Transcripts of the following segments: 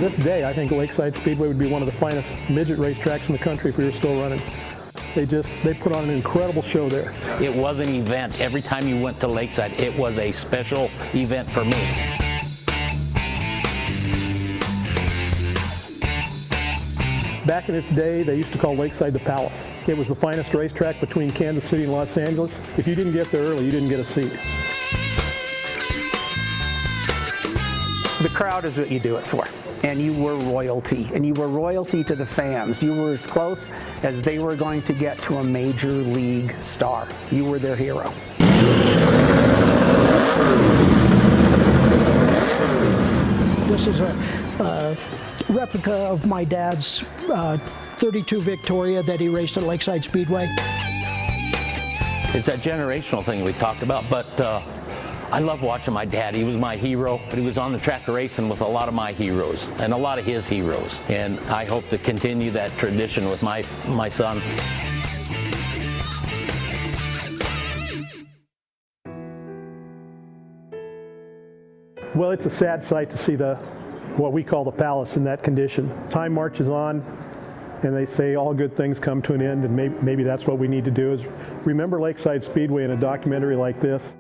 this day, I think Lakeside Speedway would be one of the finest midget racetracks in the country if we were still running. They put on an incredible show there. It was an event. Every time you went to Lakeside, it was a special event for me. Back in its day, they used to call Lakeside the Palace. It was the finest racetrack between Kansas City and Los Angeles. If you didn't get there early, you didn't get a seat. The crowd is what you do it for. And you were royalty. And you were royalty to the fans. You were as close as they were going to get to a major league star. You were their hero. This is a replica of my dad's 32 Victoria that he raced at Lakeside Speedway. It's that generational thing we talked about, but I love watching my dad. He was my hero, but he was on the track racing with a lot of my heroes and a lot of his heroes. And I hope to continue that tradition with my son. Well, it's a sad sight to see what we call the palace in that condition. Time marches on, and they say all good things come to an end, and maybe that's what we need to do is remember Lakeside Speedway in a documentary like this.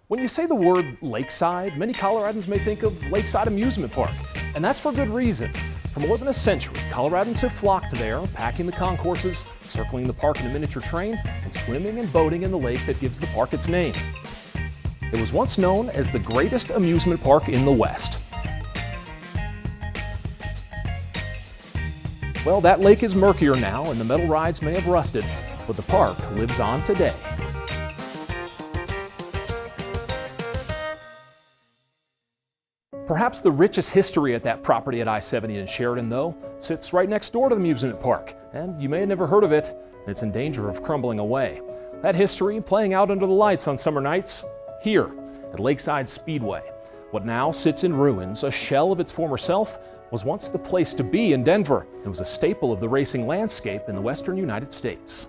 When you say the word Lakeside, many Coloradans may think of Lakeside Amusement Park, and that's for good reason. For more than a century, Coloradans have flocked there, packing the concourses, circling the park in a miniature train, and swimming and boating in the lake that gives the park its name. It was once known as the greatest amusement park in the West. Well, that lake is murkier now, and the metal rides may have rusted, but the park lives on today. Perhaps the richest history at that property at I-70 in Sheridan, though, sits right next door to the amusement park, and you may have never heard of it, and it's in danger of crumbling away. That history playing out under the lights on summer nights, here at Lakeside Speedway. What now sits in ruins, a shell of its former self, was once the place to be in Denver. It was a staple of the racing landscape in the western United States.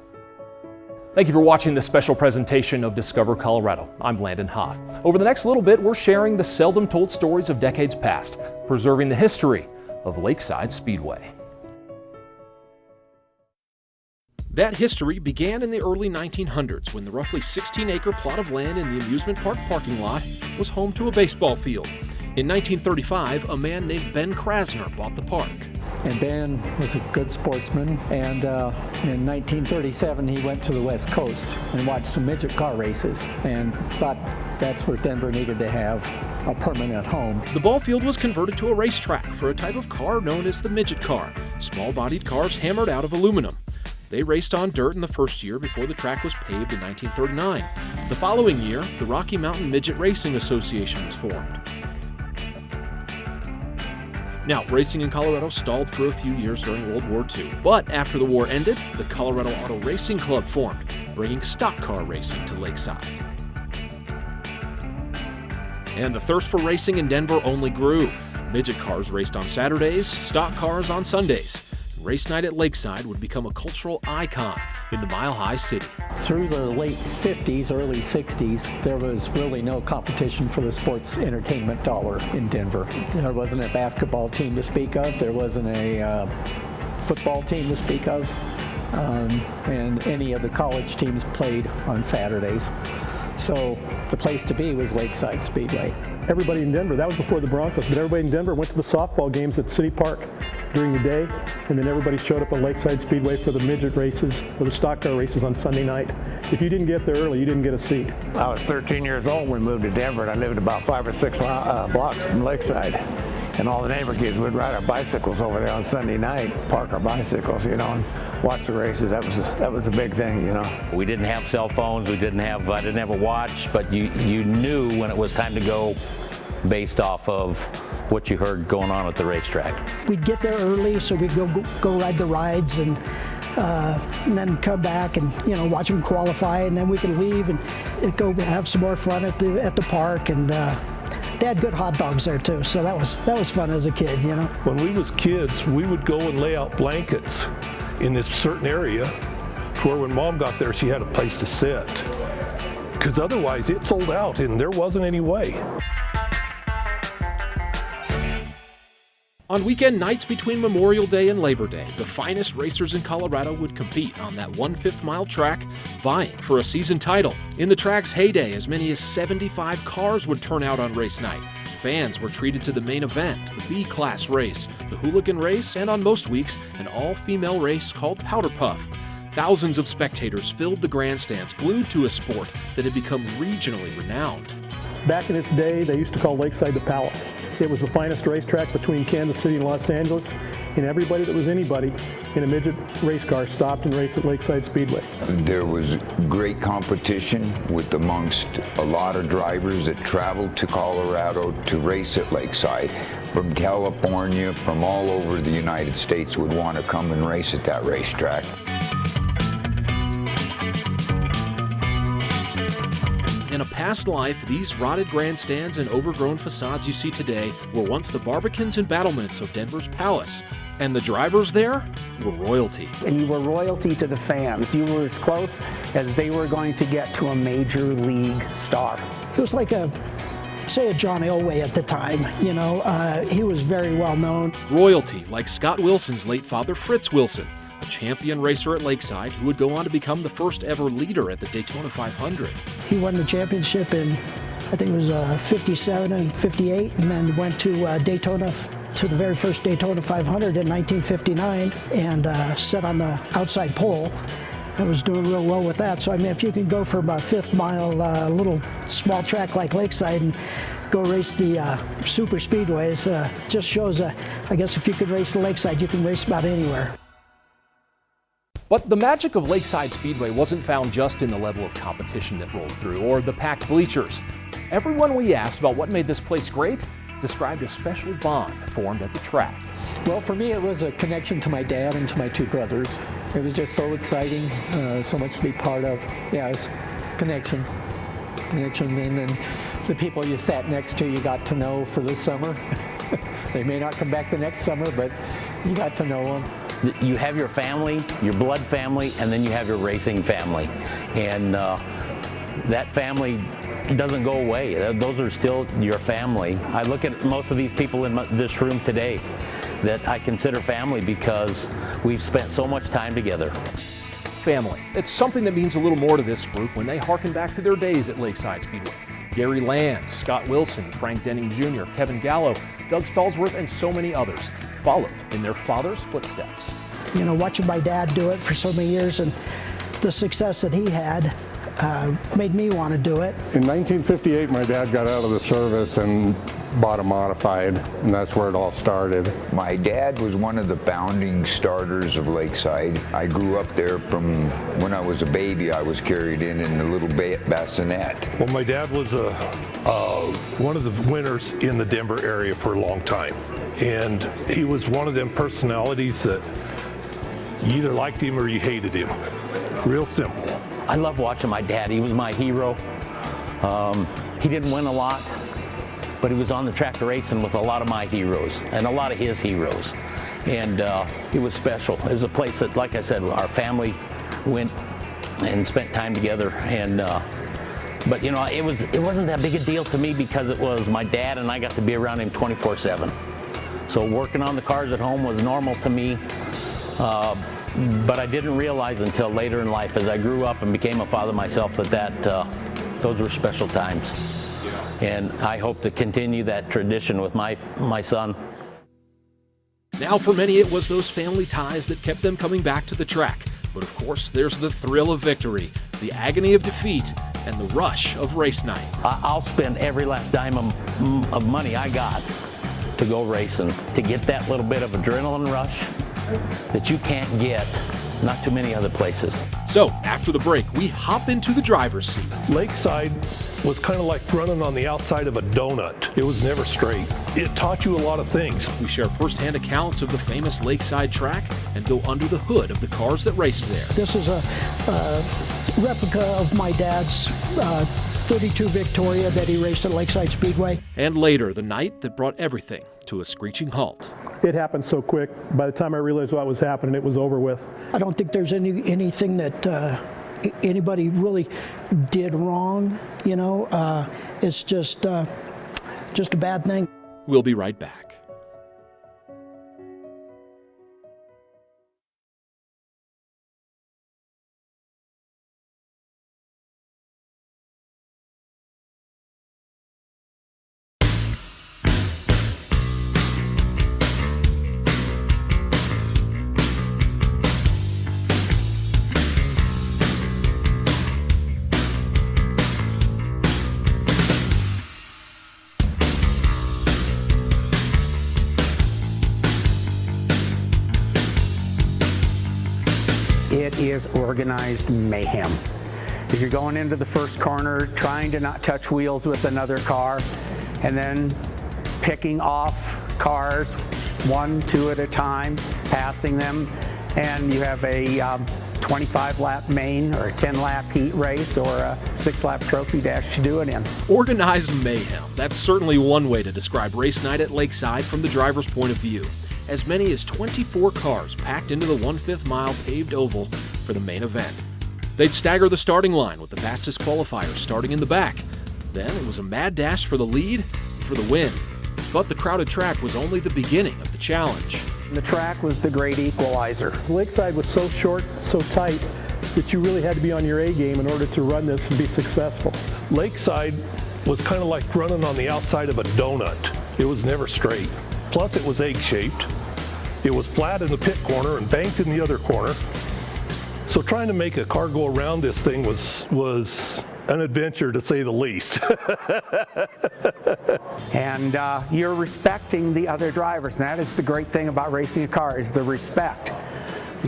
Thank you for watching this special presentation of Discover Colorado. I'm Landon Hoff. Over the next little bit, we're sharing the seldom told stories of decades past, preserving the history of Lakeside Speedway. That history began in the early 1900s when the roughly 16-acre plot of land in the amusement park parking lot was home to a baseball field. In 1935, a man named Ben Krasner bought the park. And Ben was a good sportsman, and in 1937 he went to the West Coast and watched some midget car races and thought that's where Denver needed to have a permanent home. The ball field was converted to a racetrack for a type of car known as the midget car, small-bodied cars hammered out of aluminum. They raced on dirt in the first year before the track was paved in 1939. The following year, the Rocky Mountain Midget Racing Association was formed. Now, racing in Colorado stalled for a few years during World War II, but after the war ended, the Colorado Auto Racing Club formed, bringing stock car racing to Lakeside. And the thirst for racing in Denver only grew. Midget cars raced on Saturdays, stock cars on Sundays. Race night at Lakeside would become a cultural icon in the Mile High City. Through the late 50s, early 60s, there was really no competition for the sports entertainment dollar in Denver. There wasn't a basketball team to speak of, there wasn't a football team to speak of, and any of the college teams played on Saturdays. So the place to be was Lakeside Speedway. Everybody in Denver, that was before the Broncos, but everybody in Denver went to the softball games at City Park during the day, and then everybody showed up at Lakeside Speedway for the midget races, or the stock car races on Sunday night. If you didn't get there early, you didn't get a seat. I was 13 years old when we moved to Denver, and I lived about 5 or 6 blocks from Lakeside. And all the neighbor kids would ride our bicycles over there on Sunday night, park our bicycles, you know, and watch the races. That was a big thing, you know. We didn't have cell phones, I didn't have a watch, but you knew when it was time to go based off of what you heard going on at the racetrack. We'd get there early so we'd go ride the rides and then come back and watch them qualify, and then we could leave and go have some more fun at the park. And they had good hot dogs there too, so that was fun as a kid, you know. When we was kids, we would go and lay out blankets in this certain area to where when Mom got there, she had a place to sit. because otherwise it sold out and there wasn't any way. On weekend nights between Memorial Day and Labor Day, the finest racers in Colorado would compete on that 1/5 mile track, vying for a season title. In the track's heyday, as many as 75 cars would turn out on race night. Fans were treated to the main event, the B-class race, the hooligan race, and on most weeks, an all-female race called Powder Puff. Thousands of spectators filled the grandstands, glued to a sport that had become regionally renowned. Back in its day, they used to call Lakeside the Palace. It was the finest racetrack between Kansas City and Los Angeles, and everybody that was anybody in a midget race car stopped and raced at Lakeside Speedway. There was great competition with amongst a lot of drivers that traveled to Colorado to race at Lakeside. From California, from all over the United States would want to come and race at that racetrack. In a past life, these rotted grandstands and overgrown facades you see today were once the barbicans and battlements of Denver's Palace. And the drivers there were royalty. And you were royalty to the fans. You were as close as they were going to get to a major league star. It was like say a John Elway at the time, you know. He was very well known. Royalty like Scott Wilson's late father, Fritz Wilson, a champion racer at Lakeside who would go on to become the first ever leader at the Daytona 500. He won the championship in, I think it was 57 and 58, and then went to Daytona, to the very first Daytona 500 in 1959, and sat on the outside pole. I was doing real well with that. So I mean, if you can go from a 5th mile little small track like Lakeside and go race the super speedways, just shows, I guess if you could race the Lakeside, you can race about anywhere. But the magic of Lakeside Speedway wasn't found just in the level of competition that rolled through or the packed bleachers. Everyone we asked about what made this place great described a special bond formed at the track. Well, for me, it was a connection to my dad and to my 2 brothers. It was just so exciting, so much to be part of. Yeah, it was connection. And then the people you sat next to, you got to know for the summer. They may not come back the next summer, but you got to know them. You have your family, your blood family, and then you have your racing family. And that family doesn't go away. Those are still your family. I look at most of these people in this room today that I consider family because we've spent so much time together. Family. It's something that means a little more to this group when they harken back to their days at Lakeside Speedway. Gary Land, Scott Wilson, Frank Denning Jr., Kevin Gallo, Doug Stallsworth, and so many others followed in their father's footsteps. You know, watching my dad do it for so many years and the success that he had made me want to do it. In 1958, my dad got out of the service and bought a modified, and that's where it all started. My dad was one of the founding starters of Lakeside. I grew up there from when I was a baby. I was carried in a little bassinet. Well, my dad was one of the winners in the Denver area for a long time. And he was one of them personalities that you either liked him or you hated him. Real simple. I love watching my dad. He was my hero. He didn't win a lot, but he was on the track racing with a lot of my heroes and a lot of his heroes. And it was special. It was a place that, like I said, our family went and spent time together. And but you know, it wasn't that big a deal to me because it was my dad and I got to be around him 24/7. So working on the cars at home was normal to me. But I didn't realize until later in life, as I grew up and became a father myself, that those were special times. And I hope to continue that tradition with my son. Now for many, it was those family ties that kept them coming back to the track. But of course, there's the thrill of victory, the agony of defeat, and the rush of race night. I'll spend every last dime of money I got to go racing, to get that little bit of adrenaline rush that you can't get not too many other places. So after the break, we hop into the driver's seat. Lakeside was kind of like running on the outside of a donut. It was never straight. It taught you a lot of things. We share firsthand accounts of the famous Lakeside track and go under the hood of the cars that raced there. This is a replica of my dad's 32 Victoria that he raced at Lakeside Speedway. And later, the night that brought everything to a screeching halt. It happened so quick. By the time I realized what was happening, it was over with. I don't think there's anything that anybody really did wrong. It's just a bad thing. We'll be right back. It is organized mayhem. As you're going into the first corner, trying to not touch wheels with another car, and then picking off cars, 1, 2 at a time, passing them, and you have a 25-lap main or a 10-lap heat race or a 6-lap trophy dash to do it in. Organized mayhem. That's certainly one way to describe race night at Lakeside from the driver's point of view. As many as 24 cars packed into the 1/5 mile paved oval for the main event. They'd stagger the starting line with the fastest qualifiers starting in the back. Then it was a mad dash for the lead and for the win. But the crowded track was only the beginning of the challenge. The track was the great equalizer. Lakeside was so short, so tight, that you really had to be on your A game in order to run this and be successful. Lakeside was kind of like running on the outside of a donut. It was never straight. Plus it was egg-shaped. It was flat in the pit corner and banked in the other corner. So trying to make a car go around this thing was an adventure, to say the least. And you're respecting the other drivers. And that is the great thing about racing a car, is the respect.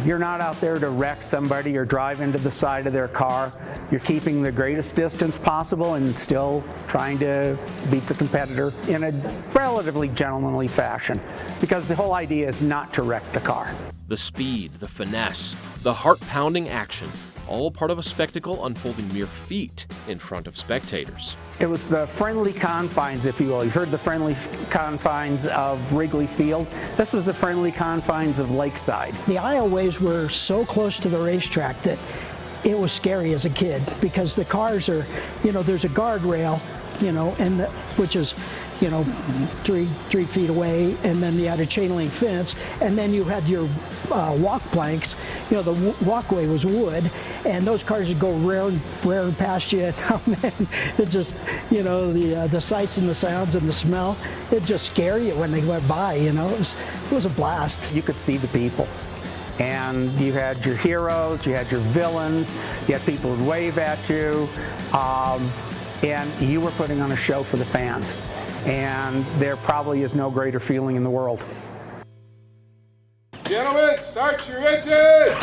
You're not out there to wreck somebody or drive into the side of their car. You're keeping the greatest distance possible and still trying to beat the competitor in a relatively gentlemanly fashion, because the whole idea is not to wreck the car. The speed, the finesse, the heart-pounding action, all part of a spectacle unfolding mere feet in front of spectators. It was the friendly confines, if you will. You've heard the friendly confines of Wrigley Field. This was the friendly confines of Lakeside. The aisleways were so close to the racetrack that it was scary as a kid, because the cars are, there's a guardrail, and which is, 3 feet away, and then you had a chain link fence, and then you had your walk planks. The walkway was wood, and those cars would go rare past you. Oh man, it just, the sights and the sounds and the smell, it just scare you when they went by. It was a blast. You could see the people. And you had your heroes, you had your villains, you had people who'd wave at you, and you were putting on a show for the fans. And there probably is no greater feeling in the world. Gentlemen, start your engines!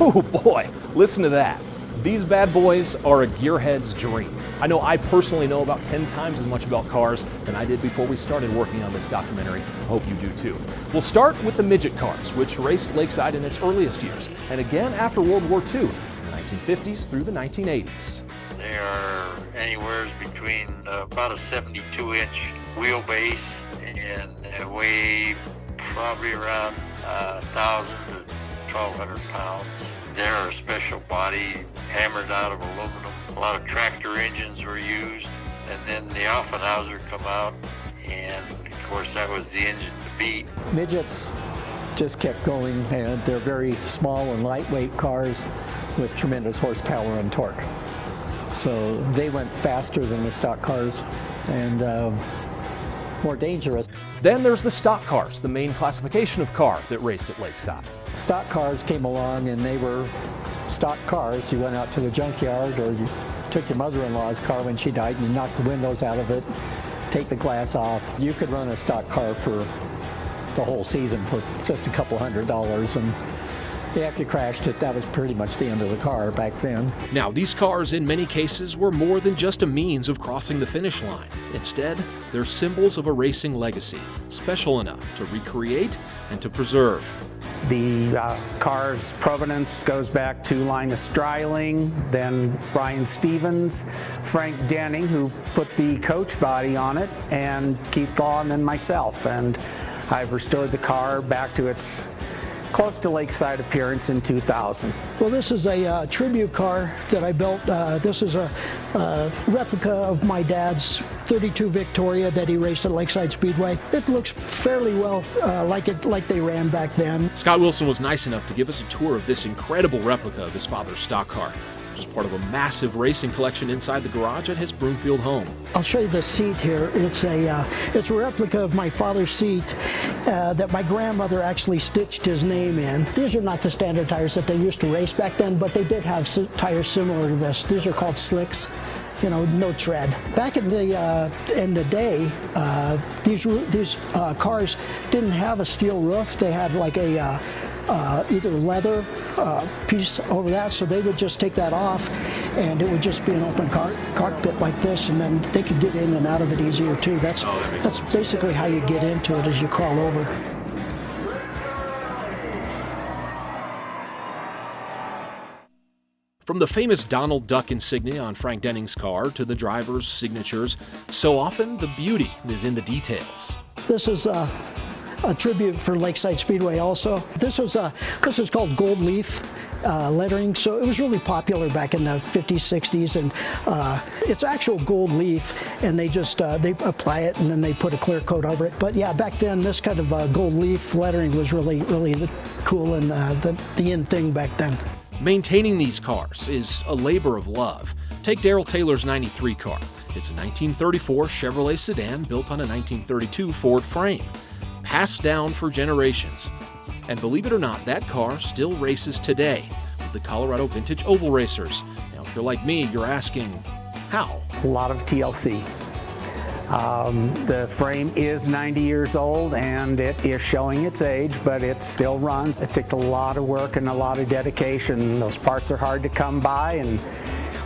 Oh boy, listen to that. These bad boys are a gearhead's dream. I know I personally know about 10 times as much about cars than I did before we started working on this documentary. I hope you do too. We'll start with the midget cars, which raced Lakeside in its earliest years, and again after World War II, the 1950s through the 1980s. They are anywhere between about a 72-inch wheelbase and weigh probably around 1,000 to 1,200 pounds. They're a special body hammered out of aluminum. A lot of tractor engines were used, and then the Offenhauser come out, and of course that was the engine to beat. Midgets just kept going, and they're very small and lightweight cars with tremendous horsepower and torque. So they went faster than the stock cars and more dangerous. Then there's the stock cars, the main classification of car that raced at Lakeside. Stock cars came along and they were stock cars. You went out to the junkyard, or you took your mother-in-law's car when she died and you knocked the windows out of it, take the glass off. You could run a stock car for the whole season for just a couple $100, and if you crashed it, that was pretty much the end of the car back then. Now, these cars in many cases were more than just a means of crossing the finish line. Instead, they're symbols of a racing legacy, special enough to recreate and to preserve. The car's provenance goes back to Linus Stryling, then Brian Stevens, Frank Denning, who put the coach body on it, and Keith Law, and then myself. And I've restored the car back to its close to Lakeside appearance in 2000. Well, this is a tribute car that I built. This is a replica of my dad's 32 Victoria that he raced at Lakeside Speedway. It looks fairly well like they ran back then. Scott Wilson was nice enough to give us a tour of this incredible replica of his father's stock car, which is part of a massive racing collection inside the garage at his Broomfield home. I'll show you the seat here. It's a replica of my father's seat that my grandmother actually stitched his name in. These are not the standard tires that they used to race back then, but they did have tires similar to this. These are called slicks. You know, no tread. Back in the day, these cars didn't have a steel roof. They had like a either leather piece over that, so they would just take that off, and it would just be an open cockpit like this, and then they could get in and out of it easier too. That's basically how you get into it, as you crawl over. From the famous Donald Duck insignia on Frank Denning's car to the driver's signatures, so often the beauty is in the details. This is a tribute for Lakeside Speedway also. This is called gold leaf lettering, so it was really popular back in the 50s, 60s, and it's actual gold leaf, and they just they apply it and then they put a clear coat over it. But yeah, back then this kind of gold leaf lettering was really the cool and the in thing back then. Maintaining these cars is a labor of love. Take Darrell Taylor's 93 car. It's a 1934 Chevrolet sedan built on a 1932 Ford frame, passed down for generations. And believe it or not, that car still races today with the Colorado Vintage Oval Racers. Now, if you're like me, you're asking, how? A lot of TLC. The frame is 90 years old and it is showing its age, but it still runs. It takes a lot of work and a lot of dedication. Those parts are hard to come by, and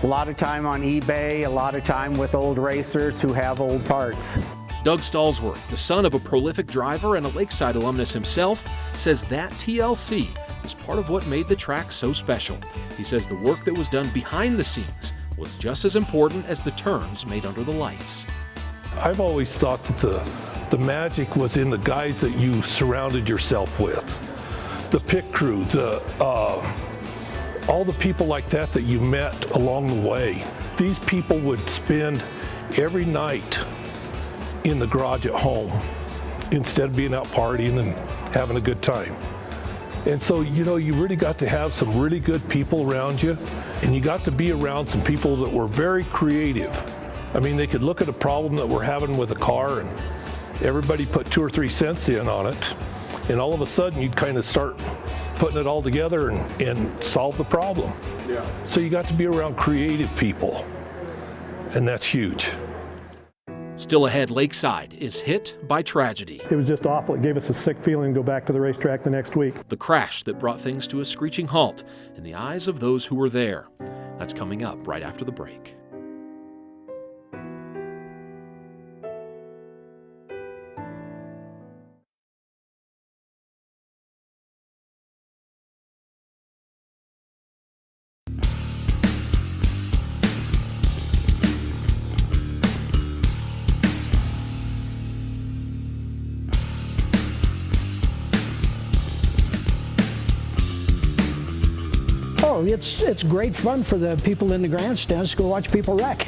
a lot of time on eBay, a lot of time with old racers who have old parts. Doug Stallsworth, the son of a prolific driver and a Lakeside alumnus himself, says that TLC is part of what made the track so special. He says the work that was done behind the scenes was just as important as the turns made under the lights. I've always thought that the magic was in the guys that you surrounded yourself with. The pit crew, all the people like that you met along the way. These people would spend every night in the garage at home instead of being out partying and having a good time. And so, you know, you really got to have some really good people around you, and you got to be around some people that were very creative. I mean, they could look at a problem that we're having with a car and everybody put 2 or 3 cents in on it, and all of a sudden you'd kind of start putting it all together and solve the problem. Yeah. So you got to be around creative people, and that's huge. Still ahead, Lakeside is hit by tragedy. It was just awful. It gave us a sick feeling to go back to the racetrack the next week. The crash that brought things to a screeching halt in the eyes of those who were there. That's coming up right after the break. It's great fun for the people in the grandstands to go watch people wreck.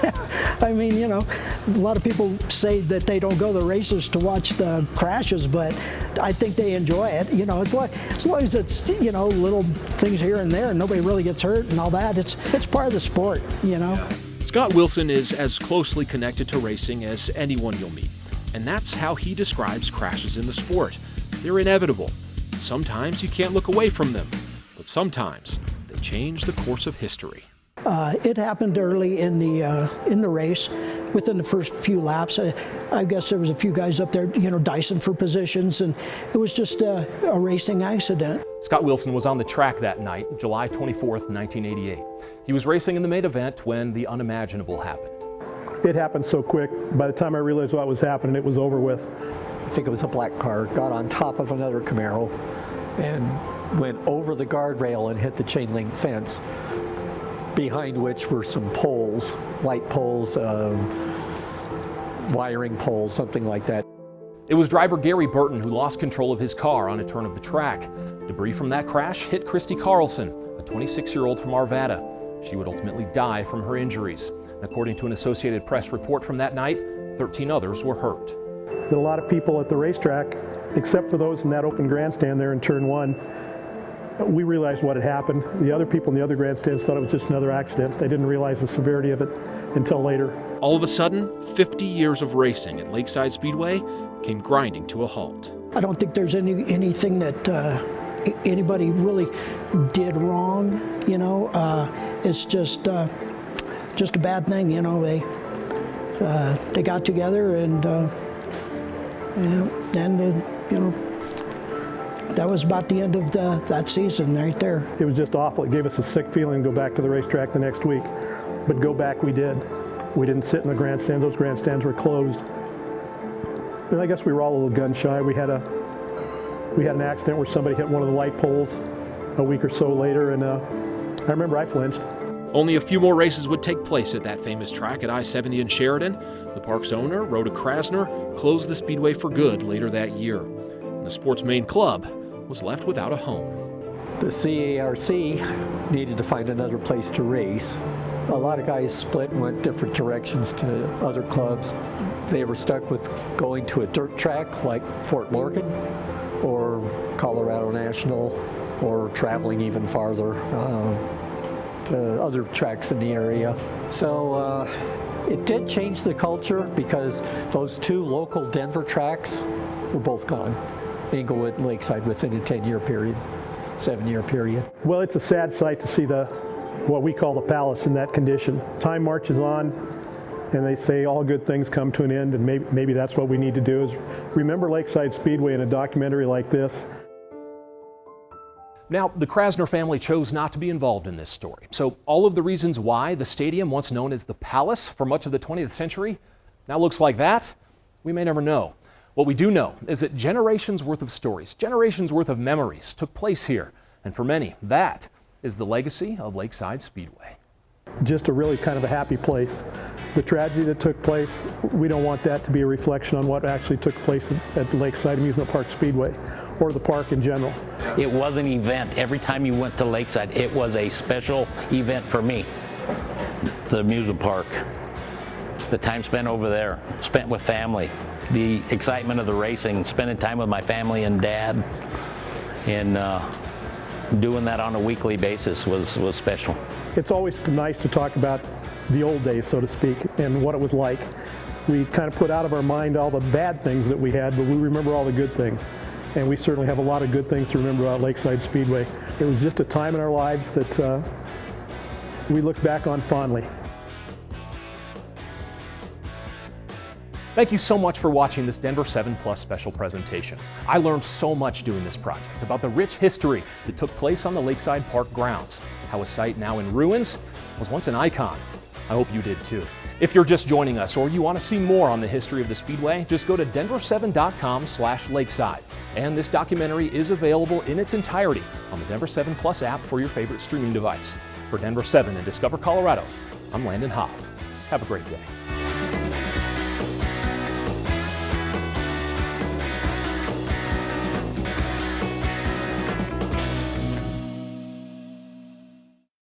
I mean, you know, a lot of people say that they don't go to the races to watch the crashes, but I think they enjoy it. You know, it's like, as long as it's, you know, little things here and there and nobody really gets hurt and all that, it's part of the sport, you know. Scott Wilson is as closely connected to racing as anyone you'll meet, and that's how he describes crashes in the sport. They're inevitable. Sometimes you can't look away from them, but sometimes they change the course of history. It happened early in the race, within the first few laps. I guess there was a few guys up there, you know, dicing for positions, and it was just a racing accident. Scott Wilson was on the track that night, July 24th, 1988. He was racing in the main event when the unimaginable happened. It happened so quick. By the time I realized what was happening, it was over with. I think it was a black car, got on top of another Camaro and went over the guardrail and hit the chain link fence, behind which were some poles, light poles, wiring poles, something like that. It was driver Gary Burton who lost control of his car on a turn of the track. Debris from that crash hit Christy Carlson, a 26-year-old from Arvada. She would ultimately die from her injuries. And according to an Associated Press report from that night, 13 others were hurt. That a lot of people at the racetrack, except for those in that open grandstand there in turn 1, we realized what had happened. The other people in the other grandstands thought it was just another accident. They didn't realize the severity of it until later. All of a sudden, 50 years of racing at Lakeside Speedway came grinding to a halt. I don't think there's anything that anybody really did wrong, you know. It's just a bad thing, you know. They got together and you know, that was about the end of that season right there. It was just awful. It gave us a sick feeling to go back to the racetrack the next week. But go back we did. We didn't sit in the grandstands. Those grandstands were closed. And I guess we were all a little gun shy. We had an accident where somebody hit one of the light poles a week or so later, and I remember I flinched. Only a few more races would take place at that famous track at I-70 in Sheridan. The park's owner, Rhoda Krasner, closed the speedway for good later that year. And the sport's main club was left without a home. The CARC needed to find another place to race. A lot of guys split and went different directions to other clubs. They were stuck with going to a dirt track like Fort Morgan or Colorado National, or traveling even farther to other tracks in the area. So it did change the culture because those two local Denver tracks were both gone. Inglewood and Lakeside within a 10-year period, 7-year period. Well, it's a sad sight to see what we call the palace in that condition. Time marches on, and they say all good things come to an end, and maybe that's what we need to do is remember Lakeside Speedway in a documentary like this. Now, the Krasner family chose not to be involved in this story. So all of the reasons why the stadium, once known as the Palace for much of the 20th century, now looks like that, we may never know. What we do know is that generations worth of stories, generations worth of memories took place here. And for many, that is the legacy of Lakeside Speedway. Just a really kind of a happy place. The tragedy that took place, we don't want that to be a reflection on what actually took place at the Lakeside Amusement Park Speedway or the park in general. It was an event. Every time you went to Lakeside, it was a special event for me. The amusement park, the time spent over there, spent with family, the excitement of the racing, spending time with my family and dad, and doing that on a weekly basis was special. It's always nice to talk about the old days, so to speak, and what it was like. We kind of put out of our mind all the bad things that we had, but we remember all the good things. And we certainly have a lot of good things to remember about Lakeside Speedway. It was just a time in our lives that we look back on fondly. Thank you so much for watching this Denver 7 Plus special presentation. I learned so much doing this project about the rich history that took place on the Lakeside Park grounds, how a site now in ruins was once an icon. I hope you did too. If you're just joining us or you want to see more on the history of the Speedway, just go to denver7.com/lakeside. And this documentary is available in its entirety on the Denver 7 Plus app for your favorite streaming device. For Denver 7 in Discover, Colorado, I'm Landon Hoff. Have a great day.